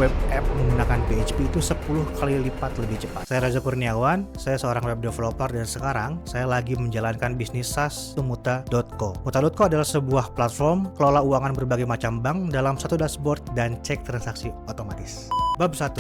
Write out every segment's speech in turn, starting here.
web app menggunakan PHP itu 10 kali lipat lebih cepat. Saya Reza Kurniawan, saya seorang web developer dan sekarang saya lagi menjalankan bisnis SaaS Muta.co. Muta.co adalah sebuah platform kelola uangan berbagai macam bank dalam satu dashboard dan cek transaksi otomatis. Bab 1.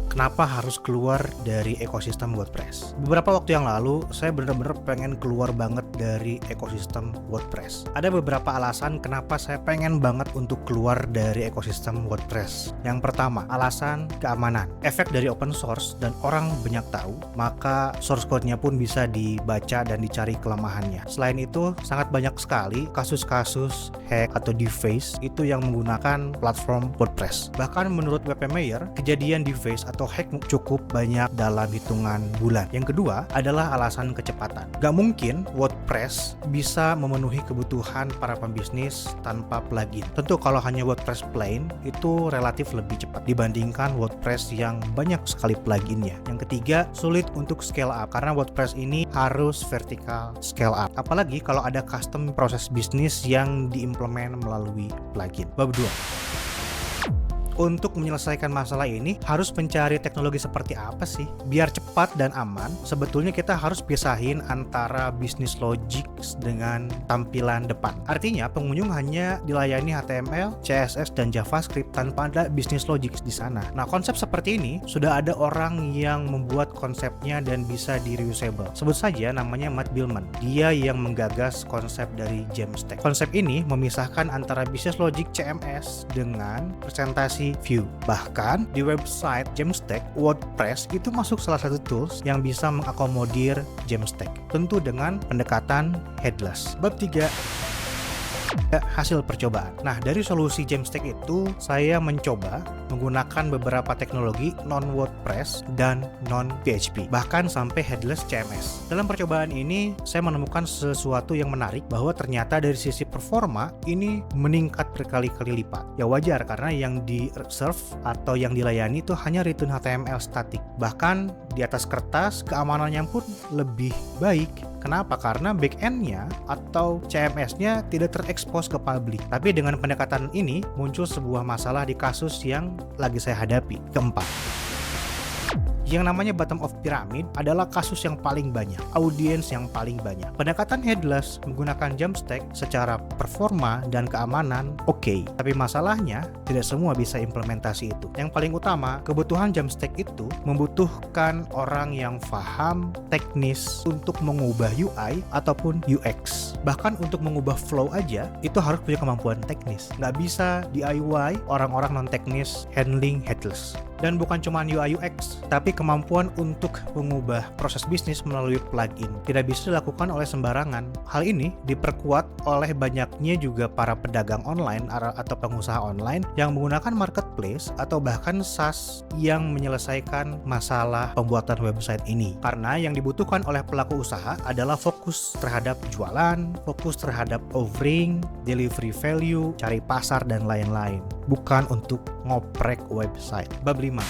Kenapa harus keluar dari ekosistem WordPress? Beberapa waktu yang lalu, saya benar-benar pengen keluar banget dari ekosistem WordPress. Ada beberapa alasan kenapa saya pengen banget untuk keluar dari ekosistem WordPress. Yang pertama, alasan keamanan. Efek dari open source dan orang banyak tahu, maka source code-nya pun bisa dibaca dan dicari kelemahannya. Selain itu, sangat banyak sekali kasus-kasus hack atau deface itu yang menggunakan platform WordPress. Bahkan menurut WP Meyer, kejadian deface atau hack cukup banyak dalam hitungan bulan. Yang kedua adalah alasan kecepatan. Gak mungkin WordPress bisa memenuhi kebutuhan para pembisnis tanpa plugin. Tentu kalau hanya WordPress plain itu relatif lebih cepat dibandingkan WordPress yang banyak sekali pluginnya. Yang ketiga, sulit untuk scale up karena WordPress ini harus vertical scale up. Apalagi kalau ada custom proses bisnis yang diimplement melalui plugin. Bab 2. Untuk menyelesaikan masalah ini harus mencari teknologi seperti apa sih? Biar cepat dan aman, sebetulnya kita harus pisahin antara bisnis logic dengan tampilan depan. Artinya pengunjung hanya dilayani HTML, CSS, dan JavaScript tanpa ada bisnis logic di sana. Nah, konsep seperti ini sudah ada orang yang membuat konsepnya dan bisa di-reusable. Sebut saja namanya Matt Biilmann. Dia yang menggagas konsep dari Jamstack. Konsep ini memisahkan antara bisnis logic CMS dengan presentasi view. Bahkan di website Jamstack, WordPress itu masuk salah satu tools yang bisa mengakomodir Jamstack. Tentu dengan pendekatan headless. Bab 3. Hasil percobaan. Nah, dari solusi Jamstack itu saya mencoba menggunakan beberapa teknologi non-WordPress dan non-PHP, bahkan sampai headless CMS. Dalam percobaan ini saya menemukan sesuatu yang menarik bahwa ternyata dari sisi performa ini meningkat berkali-kali lipat. Ya wajar karena yang di-serve atau yang dilayani itu hanya return HTML static. Bahkan di atas kertas keamanannya pun lebih baik. Kenapa? Karena backend-nya atau CMS-nya tidak terekspos ke publik. Tapi dengan pendekatan ini muncul sebuah masalah di kasus yang lagi saya hadapi. Keempat, yang namanya bottom of pyramid adalah kasus yang paling banyak, audiens yang paling banyak. Pendekatan headless menggunakan Jamstack secara performa dan keamanan oke, tapi masalahnya tidak semua bisa implementasi itu. Yang paling utama, kebutuhan Jamstack itu membutuhkan orang yang paham teknis untuk mengubah UI ataupun UX. Bahkan untuk mengubah flow aja itu harus punya kemampuan teknis. Nggak bisa DIY orang-orang non-teknis handling headless. Dan bukan cuma UI UX, tapi kemampuan untuk mengubah proses bisnis melalui plugin tidak bisa dilakukan oleh sembarangan. Hal ini diperkuat oleh banyaknya juga para pedagang online atau pengusaha online yang menggunakan marketplace atau bahkan SaaS yang menyelesaikan masalah pembuatan website ini. Karena yang dibutuhkan oleh pelaku usaha adalah fokus terhadap jualan, fokus terhadap offering, delivery value, cari pasar, dan lain-lain. Bukan untuk ngoprek website. Bab 5.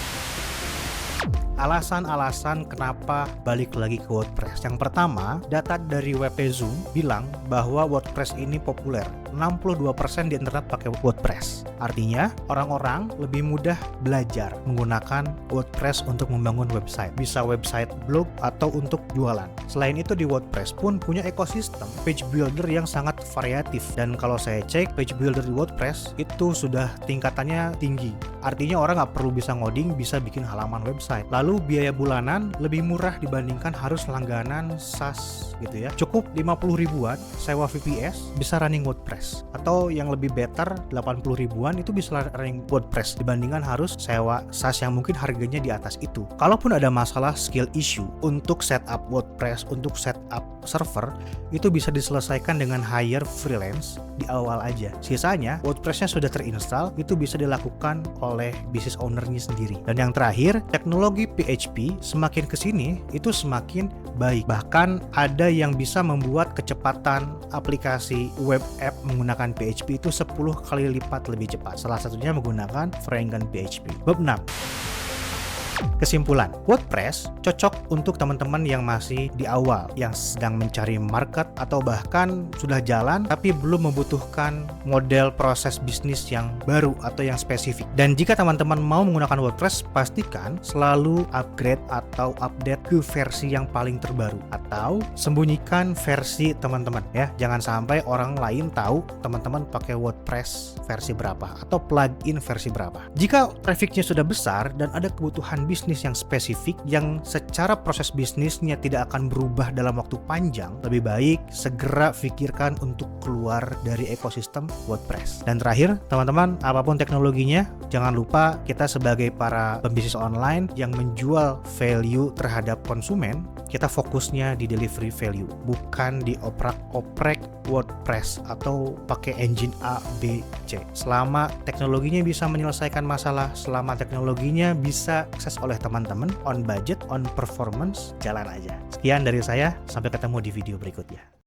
Alasan-alasan kenapa balik lagi ke WordPress. Yang pertama, data dari WP Zoom bilang bahwa WordPress ini populer. 62% di internet pakai WordPress. Artinya, orang-orang lebih mudah belajar menggunakan WordPress untuk membangun website. Bisa website blog atau untuk jualan. Selain itu, di WordPress pun punya ekosistem page builder yang sangat variatif. Dan kalau saya cek, page builder di WordPress itu sudah tingkatannya tinggi. Artinya orang nggak perlu bisa ngoding, bisa bikin halaman website. Lalu biaya bulanan lebih murah dibandingkan harus langganan SaaS gitu ya. Cukup 50 ribuan sewa VPS bisa running WordPress. Atau yang lebih better 80 ribuan itu bisa running WordPress dibandingkan harus sewa SaaS yang mungkin harganya di atas itu. Kalaupun ada masalah skill issue untuk setup WordPress, untuk setup server, itu bisa diselesaikan dengan hire freelance di awal aja. Sisanya WordPress-nya sudah terinstall, itu bisa dilakukan oleh business owner-nya sendiri. Dan yang terakhir, teknologi PHP semakin kesini itu semakin baik. Bahkan ada yang bisa membuat kecepatan aplikasi web app menggunakan PHP itu 10 kali lipat lebih cepat. Salah satunya menggunakan Vagrant PHP. Bab 6. Kesimpulan, WordPress cocok untuk teman-teman yang masih di awal, yang sedang mencari market atau bahkan sudah jalan tapi belum membutuhkan model proses bisnis yang baru atau yang spesifik. Dan jika teman-teman mau menggunakan WordPress, pastikan selalu upgrade atau update ke versi yang paling terbaru atau sembunyikan versi teman-teman ya. Jangan sampai orang lain tahu teman-teman pakai WordPress versi berapa atau plugin versi berapa. Jika trafficnya sudah besar dan ada kebutuhan bisnis yang spesifik yang secara proses bisnisnya tidak akan berubah dalam waktu panjang, lebih baik segera pikirkan untuk keluar dari ekosistem WordPress. Dan terakhir, teman-teman, apapun teknologinya, jangan lupa kita sebagai para pembisnis online yang menjual value terhadap konsumen, kita fokusnya di delivery value, bukan di oprak-oprek WordPress atau pakai engine A, B, C. Selama teknologinya bisa menyelesaikan masalah, selama teknologinya bisa akses oleh teman-teman, on budget, on performance, jalan aja. Sekian dari saya, sampai ketemu di video berikutnya.